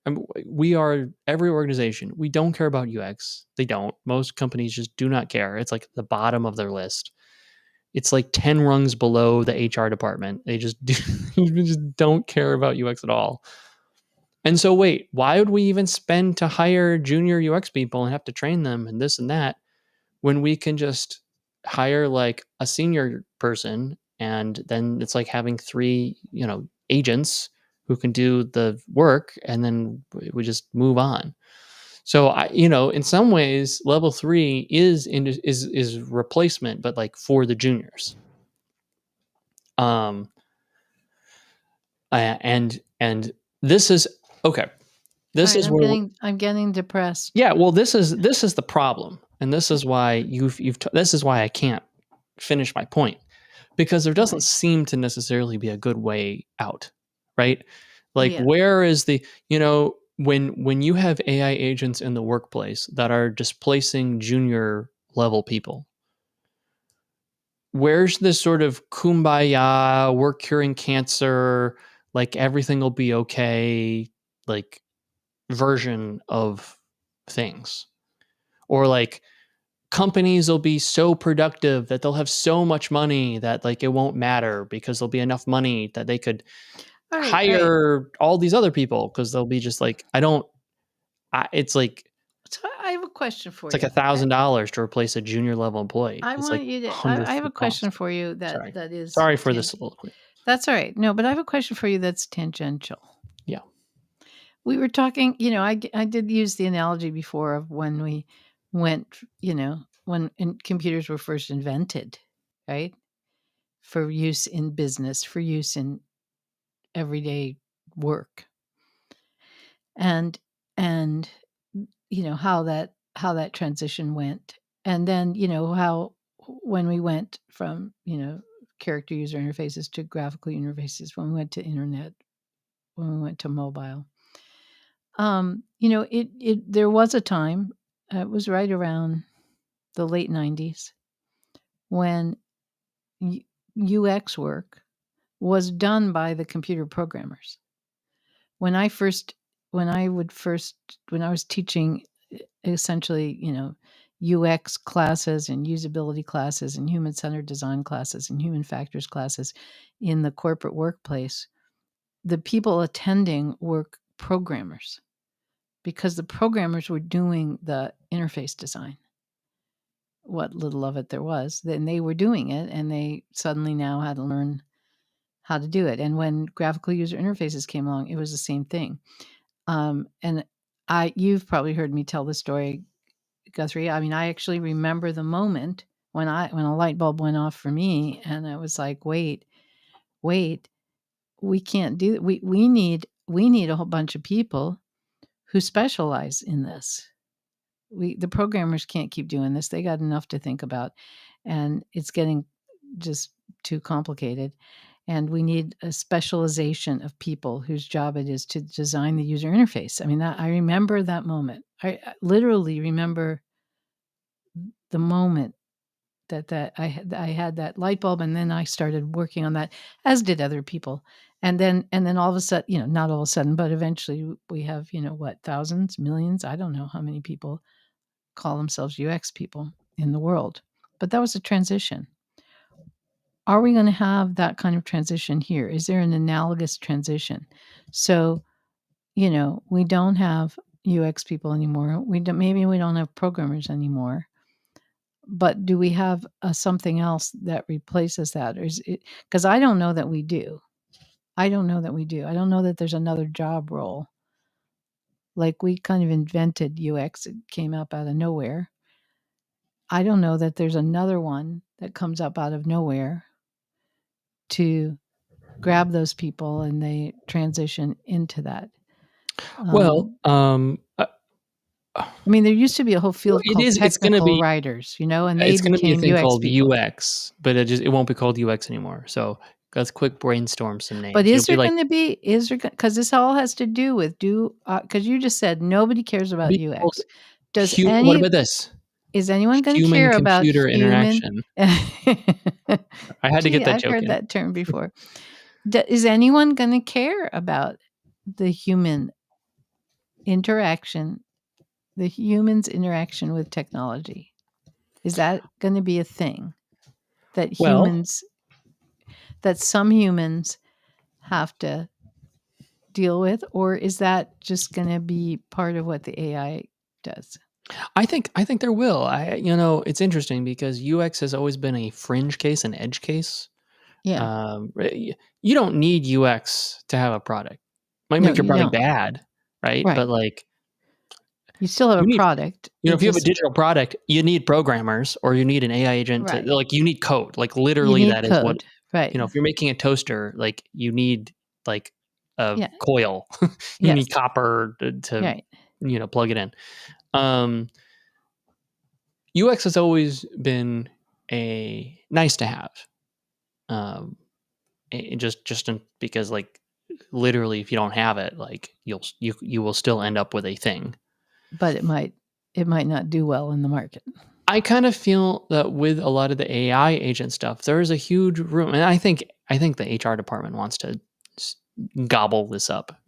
We are, every organization, we don't care about UX. They don't. Most companies just do not care. It's like the bottom of their list. It's like 10 rungs below the HR department. They just just don't care about UX at all. And so wait, why would we even spend to hire junior UX people and have to train them and this and that, when we can just hire like a senior person, and then it's like having 3, agents who can do the work, and then we just move on. So in some ways, level 3 is replacement, but like for the juniors. And this is okay. This is where I'm getting depressed. Yeah, well, this is the problem, and this is why this is why I can't finish my point, because there doesn't seem to necessarily be a good way out, right? Like, where is the when you have AI agents in the workplace that are displacing junior level people, where's this sort of kumbaya, we're curing cancer, like everything will be okay, like version of things? Or like, companies will be so productive that they'll have so much money that like it won't matter, because there'll be enough money that they could hire all these other people, because they'll be just like, it's like, so I have a question for you. It's like $1,000 to replace a junior level employee. I have a question for you that is, sorry for this soliloquy. That's all right. No, but I have a question for you that's tangential. Yeah. We were talking, I did use the analogy before of when we went, when computers were first invented, right? For use in business, for use in everyday work. And how that transition went. And then, how when we went from, character user interfaces to graphical interfaces, when we went to internet, when we went to mobile. There was a time, it was right around the late 90s, when UX work was done by the computer programmers. When I was teaching essentially, UX classes and usability classes and human-centered design classes and human factors classes in the corporate workplace, the people attending were programmers, because the programmers were doing the interface design. What little of it there was, then they were doing it, and they suddenly now had to learn how to do it. And when graphical user interfaces came along, it was the same thing. And you've probably heard me tell this story, Guthrie. I mean, I actually remember the moment when a light bulb went off for me, and I was like, wait, we can't do it. We need a whole bunch of people who specialize in this. The programmers can't keep doing this. They got enough to think about, and it's getting just too complicated. And we need a specialization of people whose job it is to design the user interface. I mean, I remember that moment. I literally remember the moment that I had that light bulb, and then I started working on that, as did other people. And then all of a sudden, not all of a sudden, but eventually we have, thousands, millions, I don't know how many people call themselves UX people in the world. But that was a transition. Are we going to have that kind of transition here? Is there an analogous transition? So, we don't have UX people anymore. Maybe we don't have programmers anymore. But do we have something else that replaces that? Or is it, because I don't know that we do. I don't know that there's another job role. Like we kind of invented UX. It came up out of nowhere. I don't know that there's another one that comes up out of nowhere to grab those people and they transition into that. I mean, there used to be a whole field called technical writers, and they it's going to be a became thing UX called people. UX, but it won't be called UX anymore. So let's quick brainstorm some names. But is there going to be, because this all has to do with, because you just said nobody cares about UX. What about this? Is anyone going to care about human-computer interaction? I had to get that I've joke heard in. that term before. Is anyone going to care about the human interaction, the human's interaction with technology? Is that going to be a thing that that some humans have to deal with, or is that just going to be part of what the AI does? I think there will. It's interesting because UX has always been a fringe case, an edge case. Yeah. You don't need UX to have a product. Might make your product bad, right? But you still have a product. If you have a digital product, you need programmers or you need an AI agent. You need code. Like literally, that is what. Right. If you're making a toaster, like you need like a coil. You need copper to plug it in. UX has always been a nice to have. Because like literally, if you don't have it, like you will still end up with a thing. But it might not do well in the market. I kind of feel that with a lot of the AI agent stuff, there is a huge room, and I think the HR department wants to gobble this up.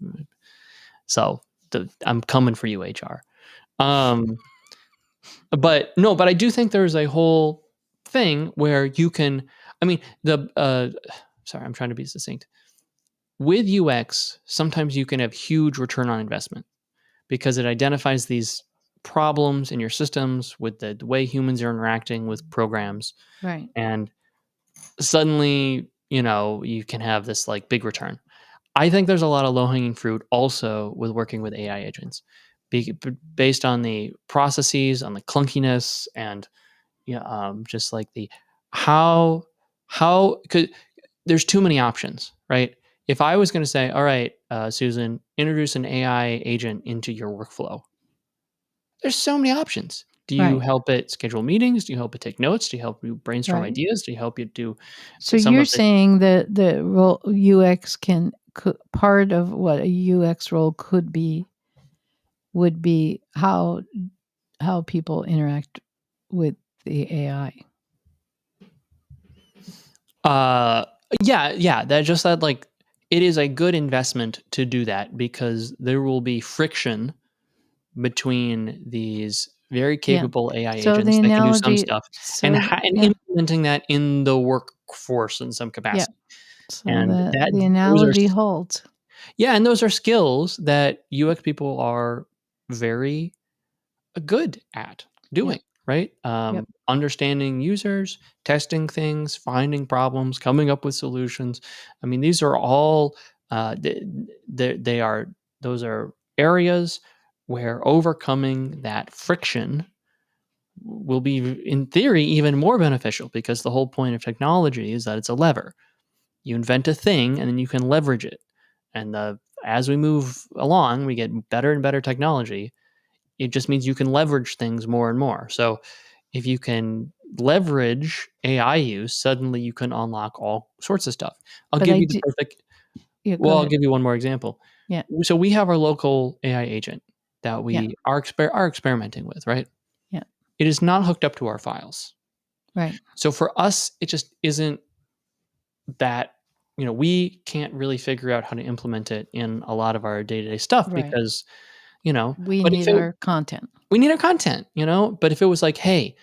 So I'm coming for you, HR. But I do think there's a whole thing where you can. I mean, sorry, I'm trying to be succinct. With UX, sometimes you can have huge return on investment because it identifies these problems in your systems with the way humans are interacting with programs. Right. And suddenly, you can have this like big return. I think there's a lot of low-hanging fruit also with working with AI agents based on the processes, on the clunkiness, and just like the how could there's too many options, right? If I was going to say, all right, Susan, introduce an AI agent into your workflow, there's so many options. Do you help it schedule meetings? Do you help it take notes? Do you help you brainstorm ideas? Do you help you do so you're saying that the role UX part of what a UX role would be how people interact with the AI? Yeah. That like it is a good investment to do that because there will be friction between these very capable AI agents that can do some stuff and implementing that in the workforce in some capacity. So the analogy holds. Yeah, and those are skills that UX people are very good at doing, right? Understanding users, testing things, finding problems, coming up with solutions. I mean, these are all those are areas where overcoming that friction will be, in theory, even more beneficial because the whole point of technology is that it's a lever. You invent a thing and then you can leverage it. And as we move along, we get better and better technology. It just means you can leverage things more and more. So if you can leverage AI use, suddenly you can unlock all sorts of stuff. I'll But give I you the do. perfect. Yeah, go Well, I'll ahead. give you one more example. Yeah, So we have our local AI agent that yeah, we are experimenting with, right? yeah. It is not hooked up to our files. Right, So for us, it just isn't that, we can't really figure out how to implement it in a lot of our day-to-day stuff right. because, We but if need it our content. we need our content, but if it was like, "Hey,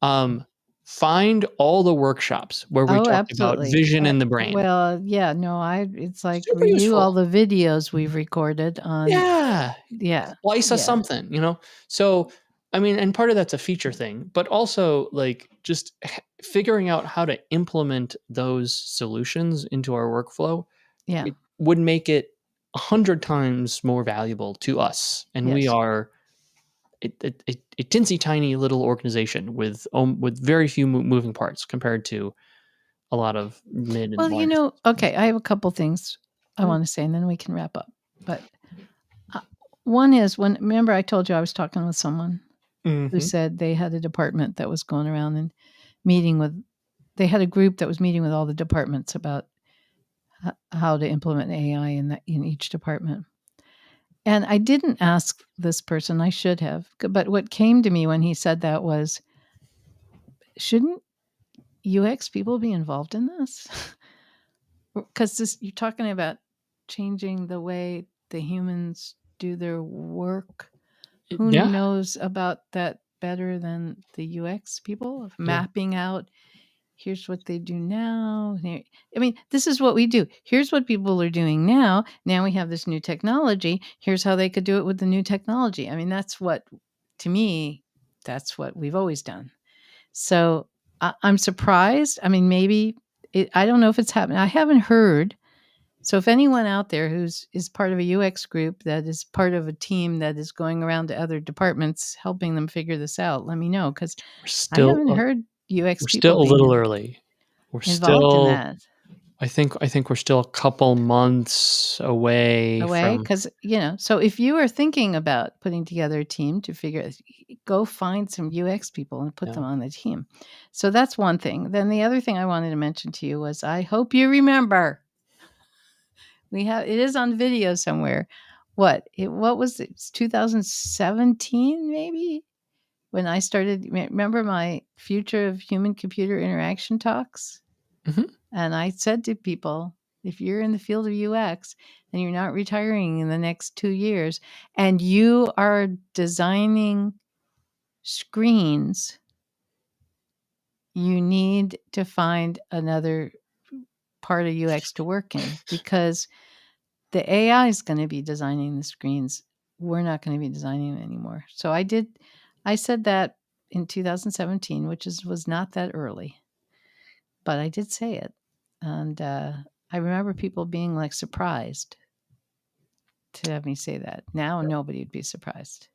um, find all the workshops where we Oh, talked about absolutely. vision in the brain." Well, yeah, no, it's like Super review all useful. the videos we've recorded on. Yeah. Yeah, Slice us yeah, something. So, I mean, and part of that's a feature thing, but also like just figuring out how to implement those solutions into our workflow, yeah, it would make it 100 times more valuable to us. And we yes. are a tinsy tiny little organization with very few moving parts compared to a lot of mid and Well, large. okay, I have a couple things I Yeah. wanna say, and then we can wrap up. But, uh, one is remember I told you I was talking with someone who Hmm. said they had a department that was going around and meeting with they had a group that was meeting with all the departments about how to implement AI in each department. And I didn't ask this person, I should have, but what came to me when he said that was, shouldn't UX people be involved in this? Because this you're talking about changing the way the humans do their work. Who Yeah. knows about that better than the UX people of Yeah. mapping out, here's what they do now. I mean, this is what we do. Here's what people are doing now. Now we have this new technology. Here's how they could do it with the new technology. I mean, to me, that's what we've always done. So I'm surprised. I mean, I don't know if it's happening. I haven't heard. So if anyone out there is part of a UX group that is part of a team that is going around to other departments helping them figure this out, let me know because We're I still haven't heard UX we're people still a little being early. We're involved in still that I think we're still a couple months away away from. because so if you are thinking about putting together a team to figure go find some UX people and put Yeah. them on the team. So that's one thing. Then the other thing I wanted to mention to you was I hope you remember it is on video somewhere. What was it? It's 2017 maybe when I started. Remember my future of human computer interaction talks? Mhm. And I said to people, if you're in the field of UX and you're not retiring in the next 2 years and you are designing screens, you need to find another part of UX to work in because the AI is going to be designing the screens. We're not going to be designing them anymore. So I said that in 2017, which was not that early, but I did say it. And I remember people being like surprised to have me say that. Now nobody would be surprised.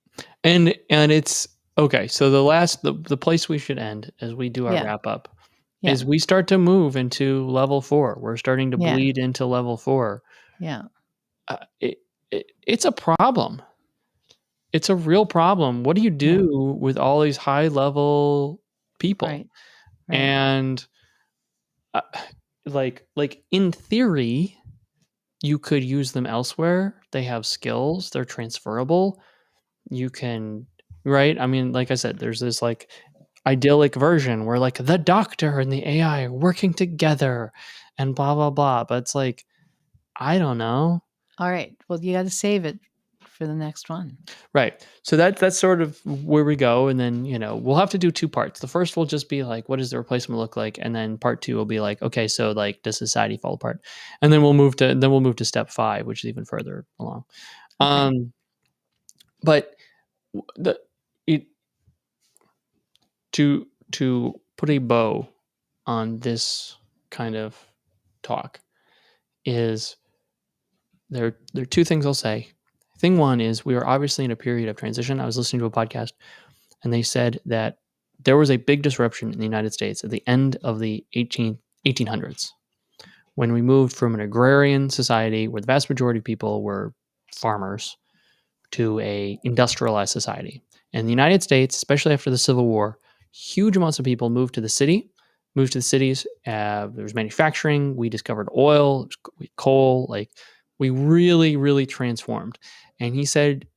And it's okay. So the place we should end as we do our Yeah. wrap up Yeah. is we start to move into level 4. We're starting to Yeah. bleed into level 4. Yeah. Uh, it, it's a problem. It's a real problem. What do you Yeah. do with all these high level people? Right. Right. And uh, like in theory, you could use them elsewhere. They have skills. They're transferable. You can, right? I mean, like I said, there's this like idyllic version where like the doctor and the AI are working together and blah blah blah. But it's like, I don't know. All right. Well, you got to save it for the next one. Right. So that's sort of where we go. And then, we'll have to do two parts. The first will just be like, what does the replacement look like? And then part two will be like, okay, so like does society fall apart? And then we'll move to step 5, which is even further along. Okay. But the it to put a bow on this kind of talk is there are two things I'll say. Thing one is we are obviously in a period of transition. I was listening to a podcast and they said that there was a big disruption in the United States at the end of the 1800s when we moved from an agrarian society where the vast majority of people were farmers to a industrialized society. In the United States, especially after the Civil War, huge amounts of people moved to the cities. There was manufacturing. We discovered oil, coal. Like, we really, really transformed. And he said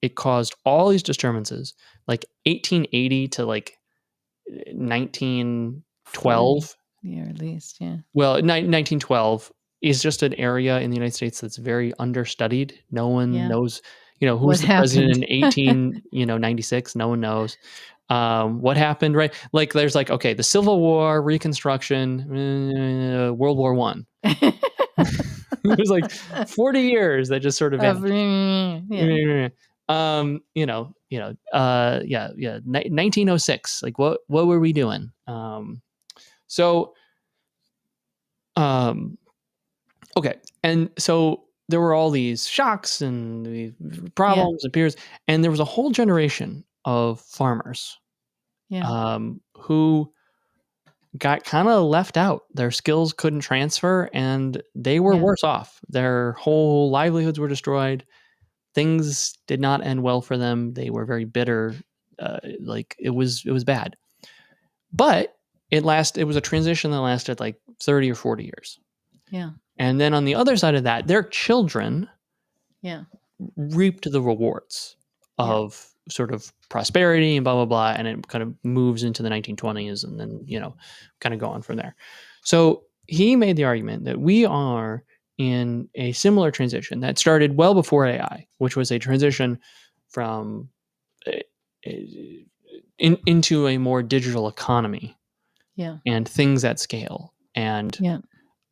it caused all these disturbances, like 1880 to like 1912. Yeah, at least, yeah. Well, 1912 is just an area in the United States that's very understudied. No one knows, who's What the president happened? in 1896. No one knows what happened, right? Like, there's like, okay, the Civil War, Reconstruction, World War One. It was like 40 years that just sort of vanished. Yeah. 1906. Like, what were we doing? So, okay. And so there were all these shocks and the problems and peers, and there was a whole generation of farmers who got kind of left out. Their skills couldn't transfer and they were worse off. Their whole livelihoods were destroyed. Things did not end well for them. They were very bitter. Like, it was bad. But it was a transition that lasted like 30 or 40 years. Yeah. And then on the other side of that, their children reaped the rewards of sort of prosperity and blah, blah, blah. And it kind of moves into the 1920s and then, kind of go on from there. So he made the argument that we are in a similar transition that started well before AI, which was a transition from into a more digital economy and things at scale. And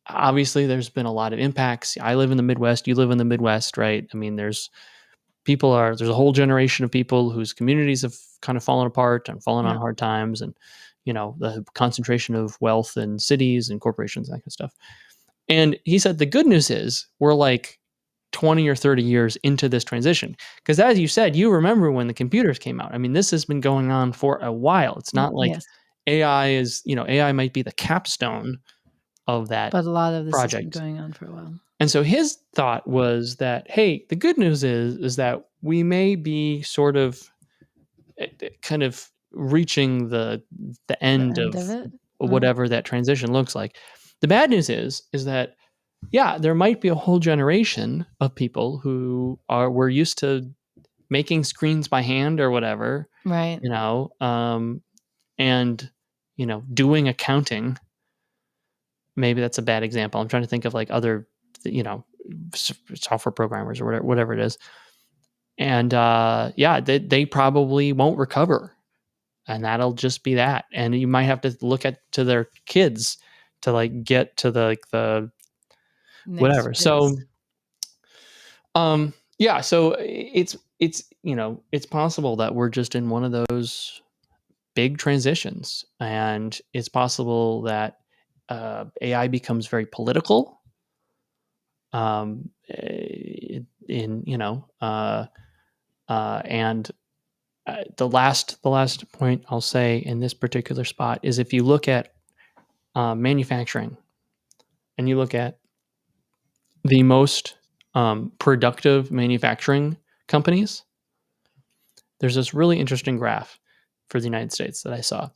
obviously there's been a lot of impacts. I live in the Midwest. You live in the Midwest, right? I mean, there's a whole generation of people whose communities have kind of fallen apart and fallen on hard times. And, the concentration of wealth in cities and corporations, that kind of stuff. And he said, the good news is we're like 20 or 30 years into this transition. Because as you said, you remember when the computers came out. I mean, this has been going on for a while. It's not like AI might be the capstone of that But a lot of this project. has been going on for a while. And so his thought was that, hey, the good news is that we may be sort of kind of reaching the end of it? whatever that transition looks like. The bad news is that, there might be a whole generation of people who were used to making screens by hand or whatever, right? And doing accounting. Maybe that's a bad example. I'm trying to think of like other, software programmers or whatever it is. And they probably won't recover, and that'll just be that. And you might have to look to their kids to like get to the whatever. Next So, so it's possible that we're just in one of those big transitions, and it's possible that AI becomes very political. And the last point I'll say in this particular spot is, if you look at manufacturing and you look at the most productive manufacturing companies, there's this really interesting graph for the United States that I saw,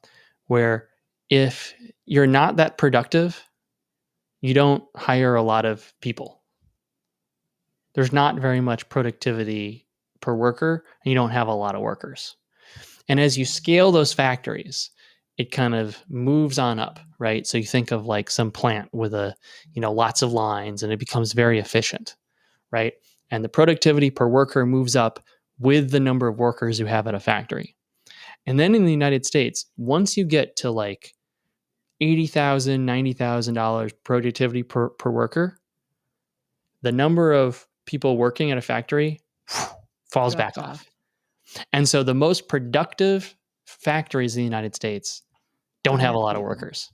where if you're not that productive, you don't hire a lot of people. There's not very much productivity per worker, and you don't have a lot of workers. And as you scale those factories, it kind of moves on up, right? So you think of like some plant with lots of lines, and it becomes very efficient, right? And the productivity per worker moves up with the number of workers you have at a factory. And then in the United States, once you get to like $80,000, $90,000 productivity per worker, the number of people working at a factory falls back off. And so the most productive factories in the United States don't have a lot of workers,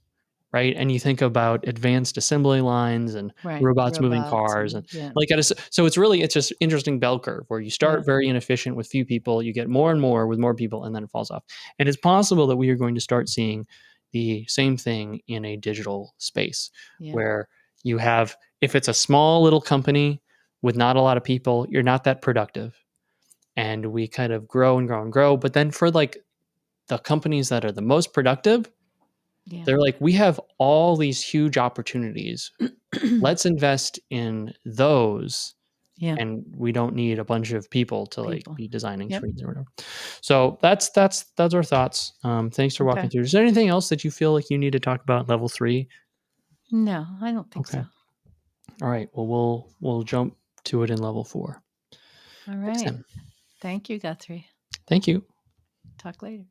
right? And you think about advanced assembly lines and robots moving cars, and so it's just interesting bell curve where you start very inefficient with few people, you get more and more with more people, and then it falls off. And it's possible that we are going to start seeing the same thing in a digital space, where You have, if it's a small little company with not a lot of people, you're not that productive. And we kind of grow and grow and grow. But then for like the companies that are the most productive, Yeah. they're like, we have all these huge opportunities. Let's invest in those. Yeah. And we don't need a bunch of people to like People. be designing Yep. screens or whatever. So that's our thoughts. Thanks for walking Okay. through. Is there anything else that you feel like you need to talk about level 3? No, I don't think Okay. so. All right. Well, we'll jump to it in level 4. All Thanks, right. then. Thank you, Guthrie. Thank you. Talk later.